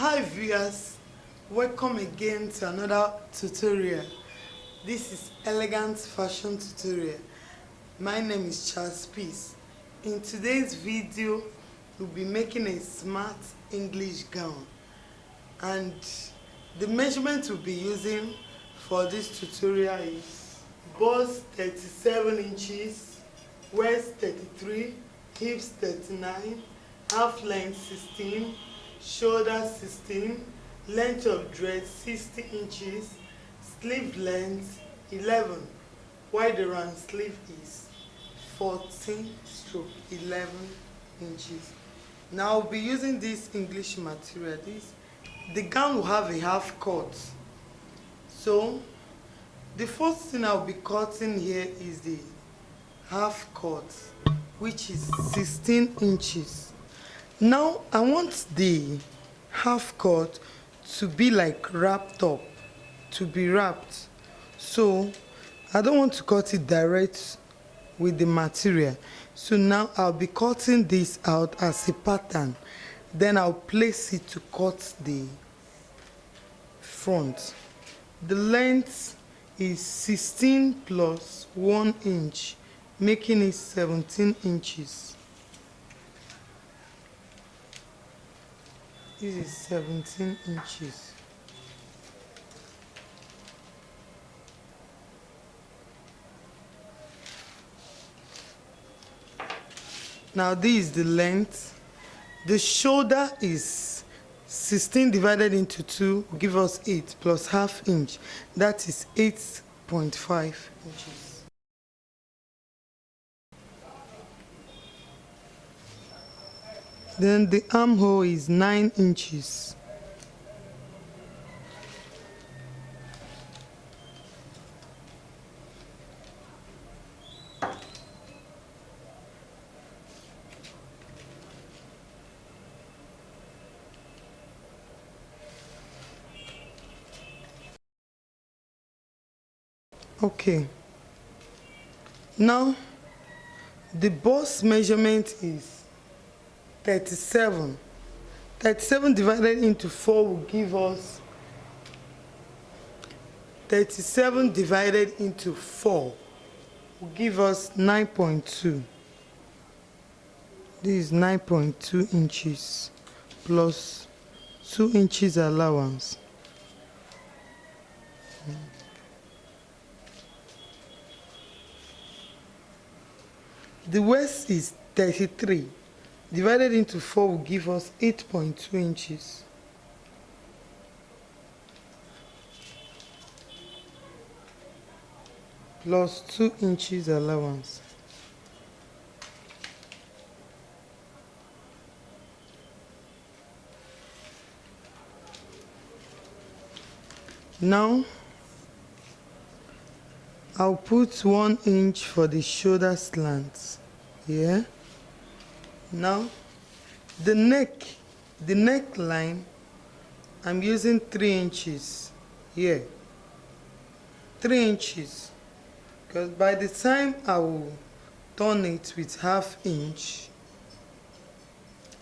Hi viewers, welcome again to another tutorial. This is elegant fashion tutorial. My name is Charles Peace. In today's video, we'll be making a smart English gown, and the measurement we'll be using for this tutorial is bust 37 inches, waist 33, hips 39, half length 16, shoulder 16, length of dress 60 inches, sleeve length 11, while the round sleeve is 14/11 inches. Now I'll be using this English material. The gown will have a half cut. So the first thing I'll be cutting here is the half cut, which is 16 inches. Now I want the half cut to be like wrapped up, to be wrapped. So I don't want to cut it direct with the material. So now I'll be cutting this out as a pattern. Then I'll place it to cut the front. The length is 16 plus 1 inch, making it 17 inches. This is 17 inches. Now this is the length. The shoulder is 16 divided into 2 will give us 8 plus half inch. That is 8.5 inches. Then the armhole is 9 inches. Okay. Now the bust measurement is 37. 37 divided into 4 will give us 37 divided into 4 will give us 9.2. This is 9.2 inches plus 2 inches allowance. The waist is 33. Divided into 4 will give us 8.2 inches. Plus 2 inches allowance. Now I'll put 1 inch for the shoulder slants here. Now the neckline, I'm using 3 inches here. 3 inches, because by the time I will turn it with half inch,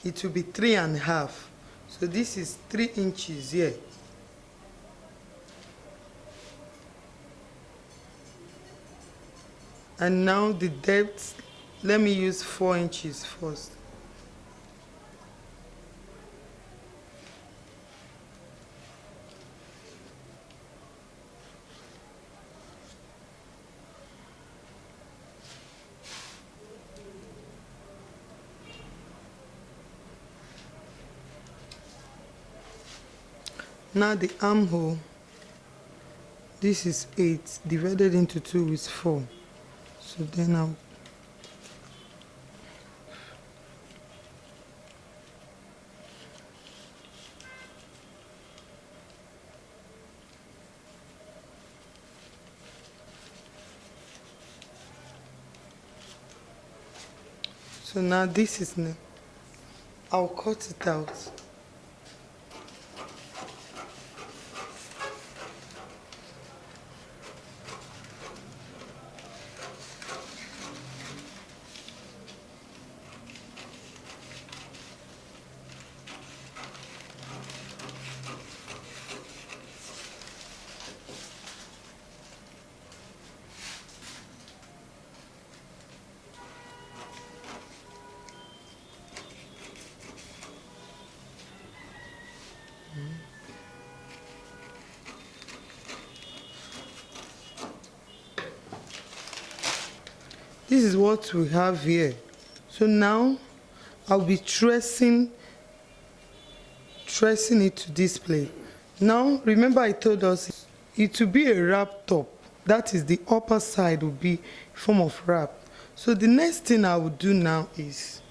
it will be 3.5. So this is 3 inches here. And now the depth, let me use 4 inches first. Now the armhole, this is 8 divided into 2 is 4. So then I'll so now this is I'll cut it out. this is what we have here. So now I'll be tracing it to this place. Now remember I told us it will be a wrap top. That is, the upper side will be form of wrap. So the next thing I will do now is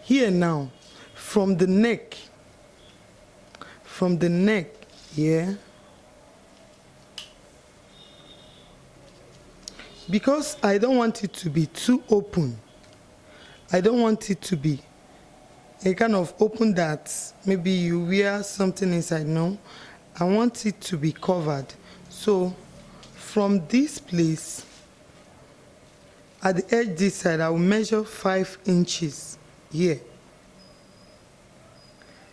here now, from the neck here, because I don't want it to be too open. I don't want it to be a kind of open that maybe you wear something inside. No, I want it to be covered. So from this place at the edge this side, I will measure 5 inches here.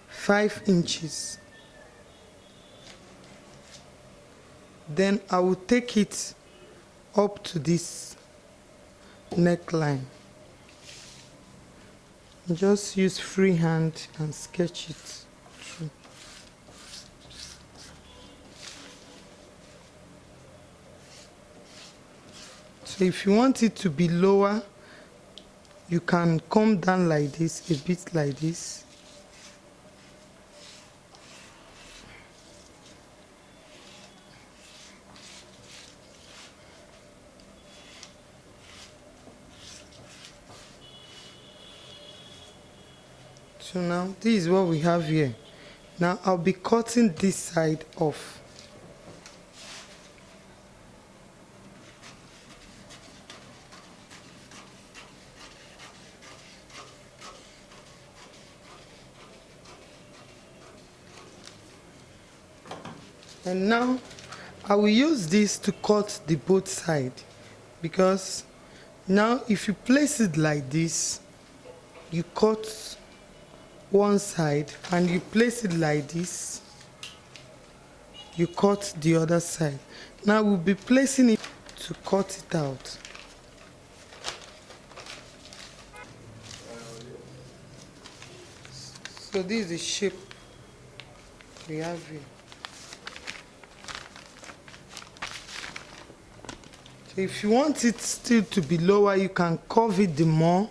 5 inches. Then I will take it up to this neckline. Just use free hand and sketch it through. So if you want it to be lower, you can come down like this, a bit like this. So now this is what we have here. Now I'll be cutting this side off. And now I will use this to cut the both side, because now if you place it like this, you cut one side, and you place it like this, you cut the other side. Now we'll be placing it to cut it out. So this is the shape we have here. So if you want it still to be lower, you can curve it the more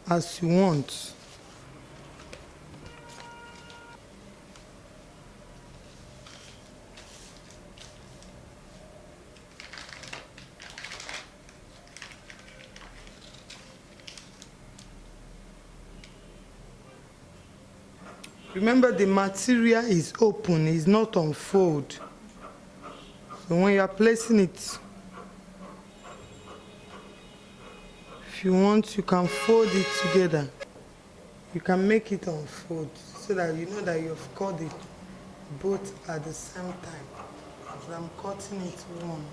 as you want. Remember, the material is open, it's not on fold. So when you are placing it, if you want, you can fold it together. You can make it unfold so that you know that you've cut it both at the same time. So I'm cutting it one.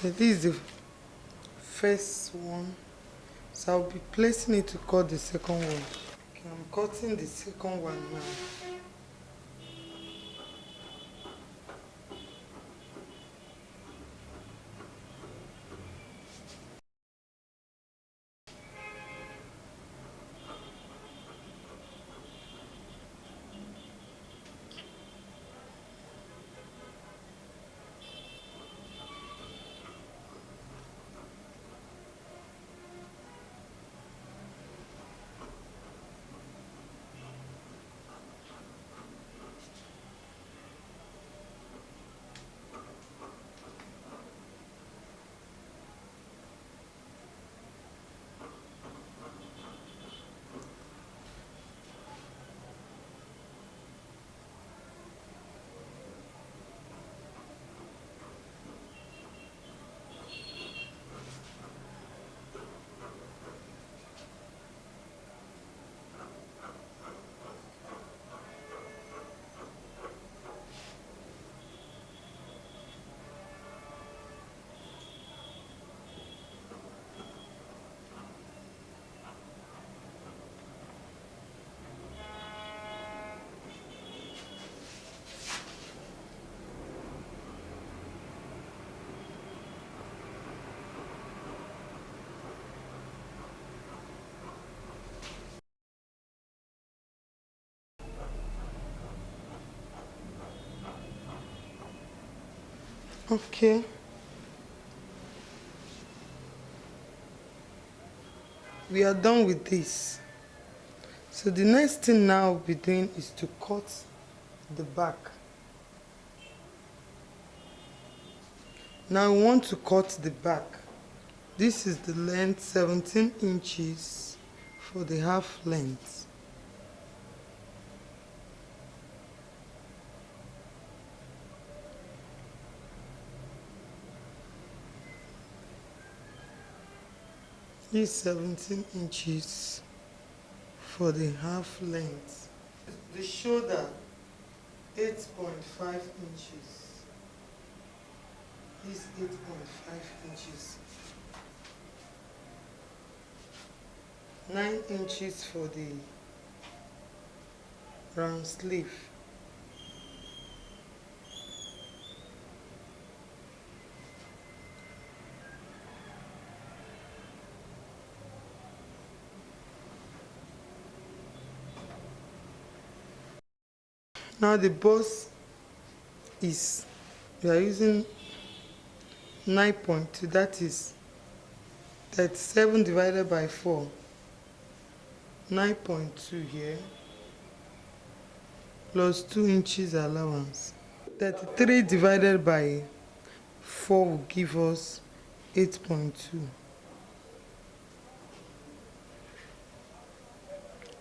Okay, this is the first one. So I'll be placing it to cut the second one. Okay, I'm cutting the second one now. Okay. We are done with this. So the next thing now we'll be doing is to cut the back. Now we want to cut the back. This is the length, 17 inches for the half length. This 17 inches for the half length. The shoulder, 8.5 inches. This 8.5 inches. 9 inches for the round sleeve. Now the bust is, we are using 9.2, that is 37 divided by 4. 9.2 here, plus 2 inches allowance. 33 divided by 4 will give us 8.2.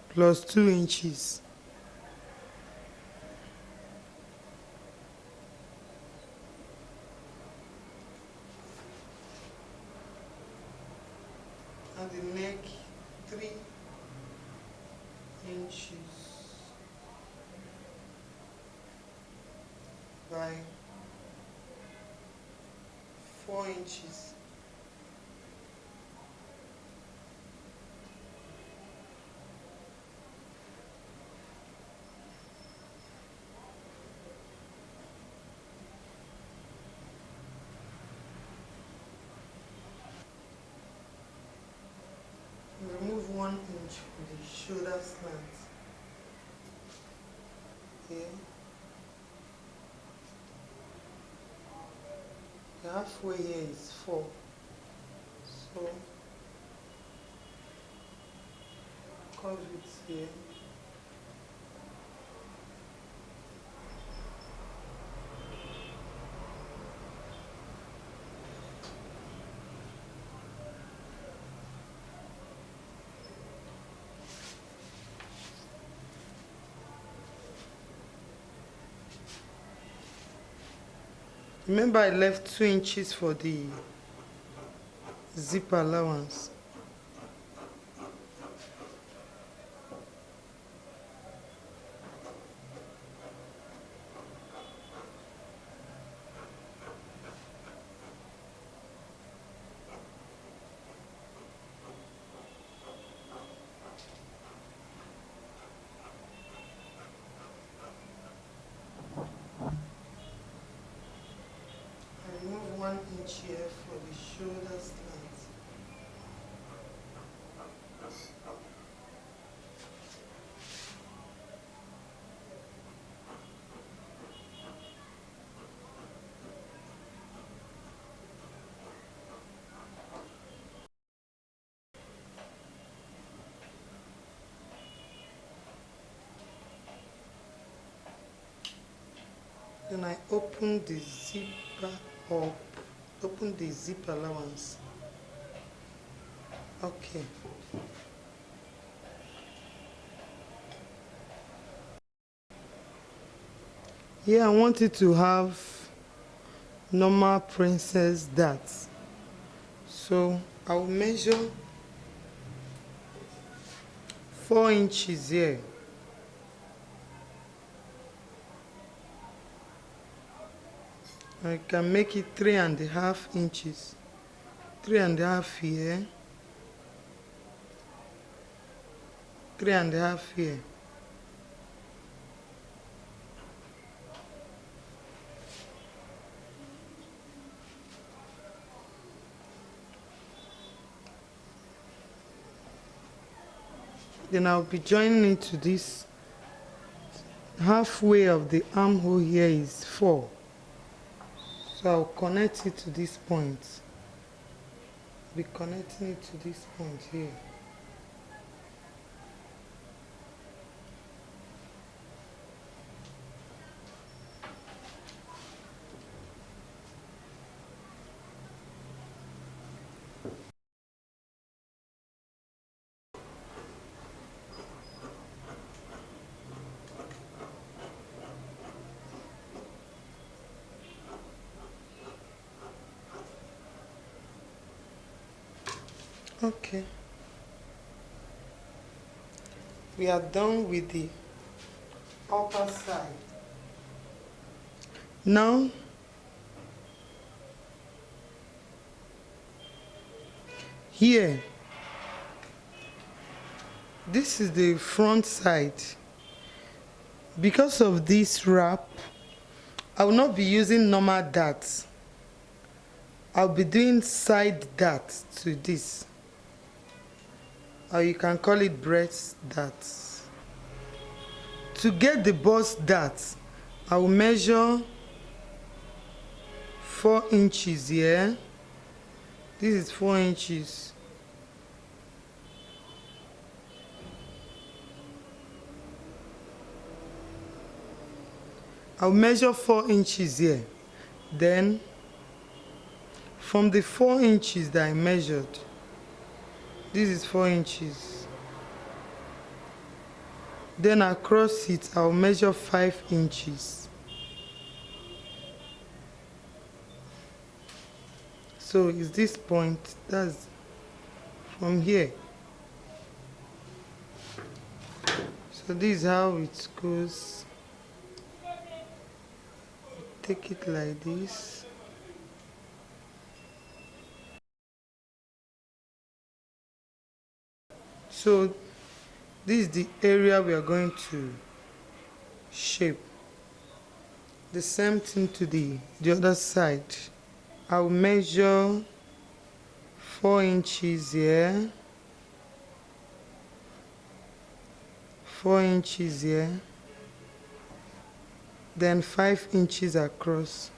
Plus 2 inches. And the neck, 3 inches by 4 inches. Remove 1 inch for the shoulder slant. Here. The halfway here is 4. So curve it here. Remember, I left 2 inches for the zip allowance. Remove 1 inch here for the shoulder slant. Then I open the zipper up, open the zip allowance. Okay. Here I want it to have normal princess darts. So I will measure 4 inches here. I can make it 3.5 inches. 3.5 here. 3.5 here. Then I'll be joining it to this. Halfway of the armhole here is 4. So I'll connect it to this point. Be connecting it to this point here. Okay. We are done with the upper side. Now, here, this is the front side. Because of this wrap, I will not be using normal darts. I'll be doing side darts to this. Or you can call it breast darts. To get the bust darts, I will measure 4 inches here. This is 4 inches. I'll measure 4 inches here. Then, from the 4 inches that I measured, this is 4 inches. Then across it, I'll measure 5 inches. So it's this point, that's from here. So this is how it goes. Take it like this. So this is the area we are going to shape. The same thing to the other side. I'll measure 4 inches here, 4 inches here, then 5 inches across.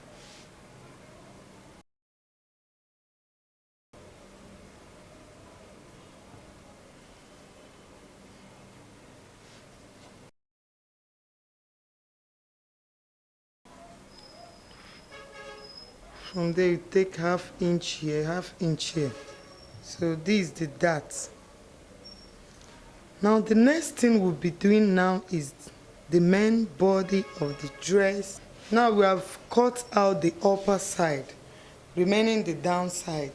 From there, you take ½ inch here, ½ inch here. So this is the dart. Now the next thing we'll be doing now is the main body of the dress. Now we have cut out the upper side, remaining the downside.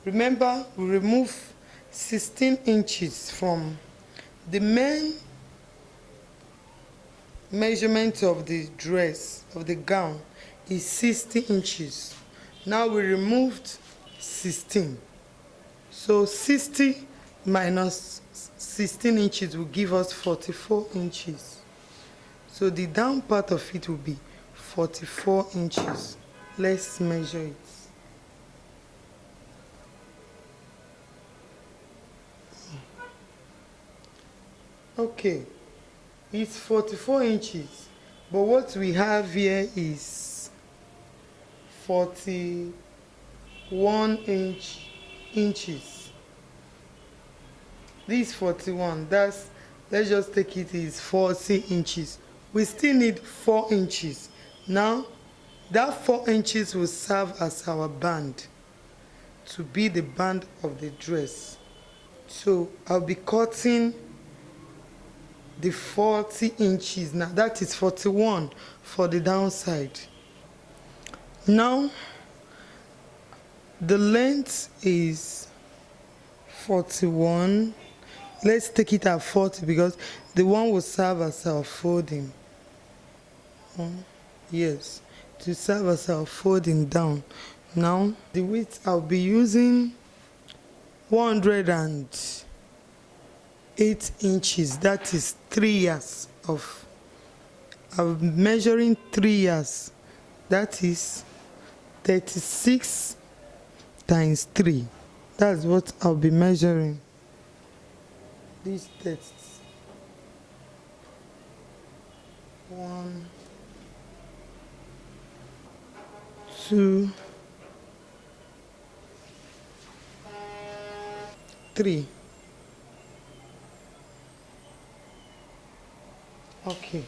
Remember, we remove 16 inches from the main measurement of the dress, of the gown, is 60 inches. Now we removed 16. So 60 minus 16 inches will give us 44 inches. So the down part of it will be 44 inches. Let's measure it. Okay, it's 44 inches, but what we have here is 41 inches. This 41, let's just take it is 40 inches. We still need 4 inches. Now, that 4 inches will serve as our band, to be the band of the dress. So I'll be cutting the 40 inches now. That is 41 for the downside. Now, the length is 41. Let's take it at 40 because the one will serve as our folding. Yes, to serve as our folding down. Now, the width I'll be using 108 inches. That is 3 yards of. I'm measuring 3 yards. That is 36 times 3. That's what I'll be measuring. These tests. 1, 2, 3. Okay,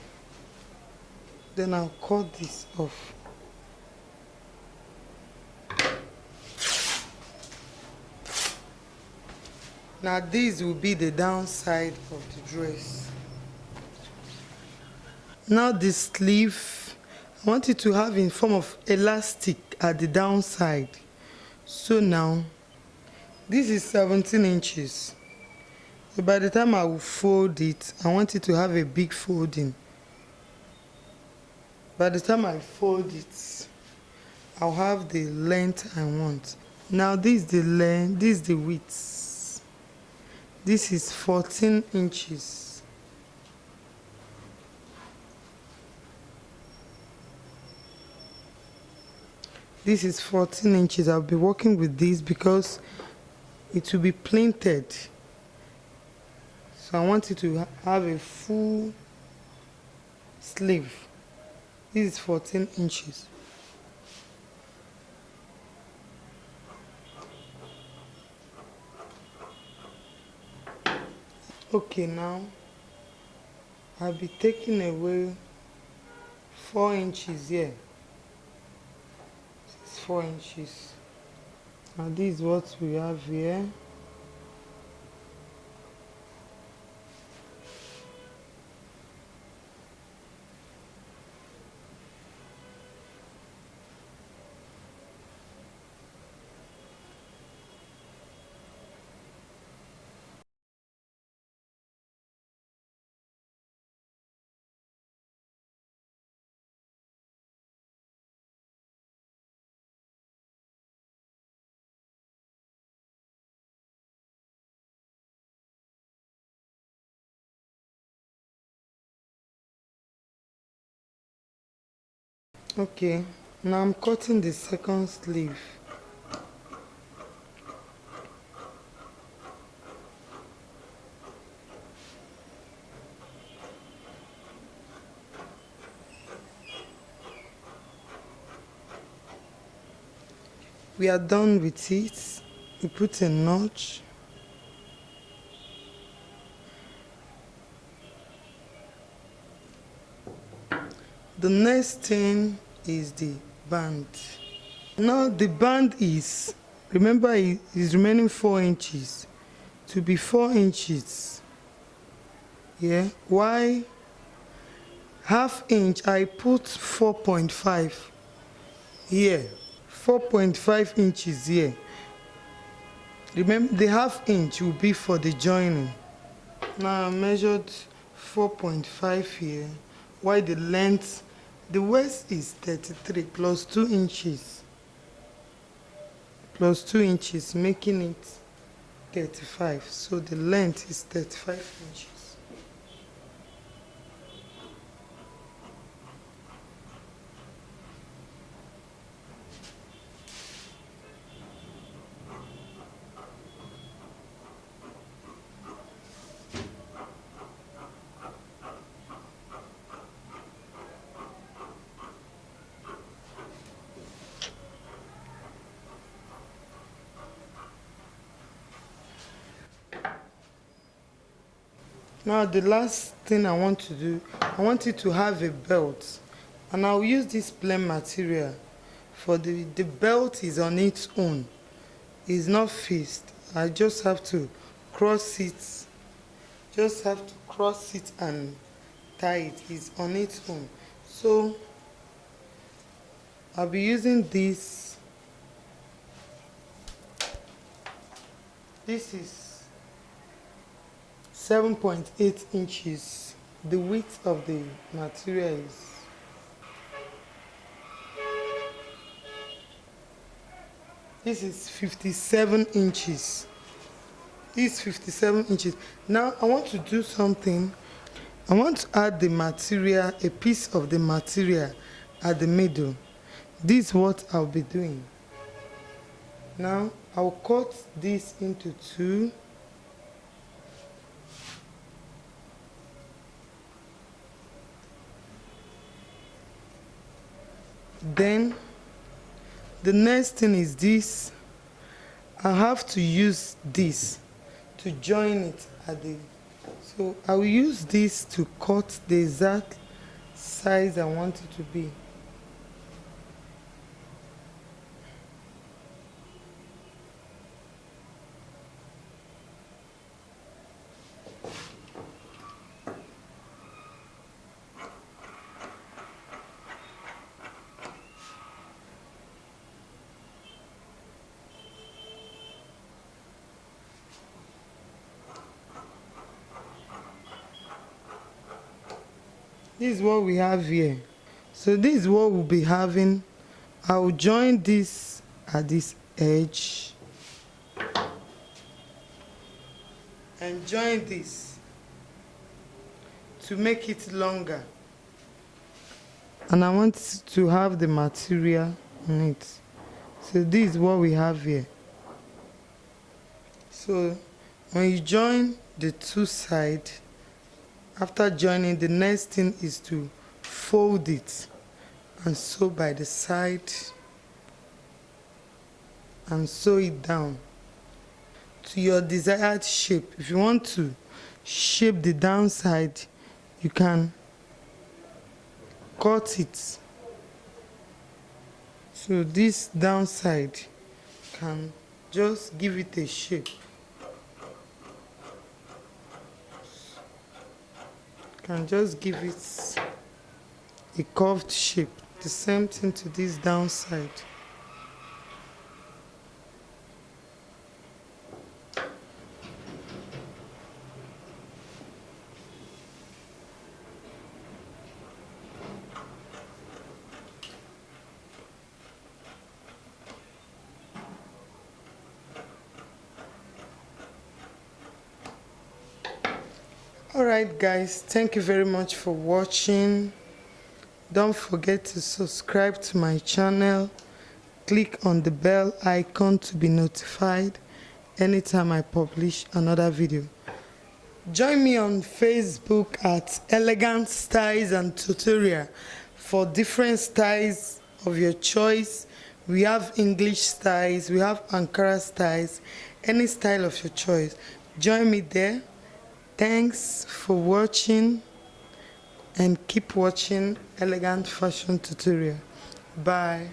then I'll cut this off. Now this will be the downside of the dress. Now the sleeve, I want it to have in form of elastic at the downside. So now this is 17 inches. So by the time I will fold it, I want it to have a big folding. By the time I fold it, I'll have the length I want. Now this is the length, this is the width. This is 14 inches. This is 14 inches. I'll be working with this because it will be printed. So I want it to have a full sleeve. This is 14 inches. Okay, now I'll be taking away 4 inches here. This is 4 inches. Now this is what we have here. Okay, now I'm cutting the second sleeve. We are done with it. We put a notch. The next thing is the band. Now the band is, remember, it is remaining 4 inches to be 4 inches. Yeah, why half inch? I put 4.5 here, 4.5 inches here. Remember, the half inch will be for the joining. Now I measured 4.5 here, while the length, the waist is 33 plus 2 inches. Plus 2 inches, making it 35. So the length is 35 inches. Now the last thing I want to do, I want it to have a belt, and I'll use this plain material. For the belt is on its own, it's not fixed. I just have to cross it, and tie it. It's on its own. So I'll be using this. This is 7.8 inches. The width of the material is this is 57 inches. This is 57 inches. Now I want to do something. I want to add the material, a piece of the material at the middle. This is what I'll be doing. Now I'll cut this into 2. Then The next thing is this. I have to use this to join it at the, so I will use this to cut the exact size I want it to be. This is what we have here. So this is what we'll be having. I will join this at this edge and join this to make it longer. And I want to have the material on it. So this is what we have here. So when you join the two sides, after joining, the next thing is to fold it and sew by the side and sew it down to your desired shape. If you want to shape the downside, you can cut it. So this downside can just give it a shape. Can just give it a curved shape. The same thing to this downside. Alright guys, thank you very much for watching. Don't forget to subscribe to my channel. Click on the bell icon to be notified anytime I publish another video. Join me on Facebook at Elegant Styles and Tutorial for different styles of your choice. We have English styles, we have Ankara styles, any style of your choice. Join me there. Thanks for watching and keep watching Elegant Fashion Tutorial. Bye.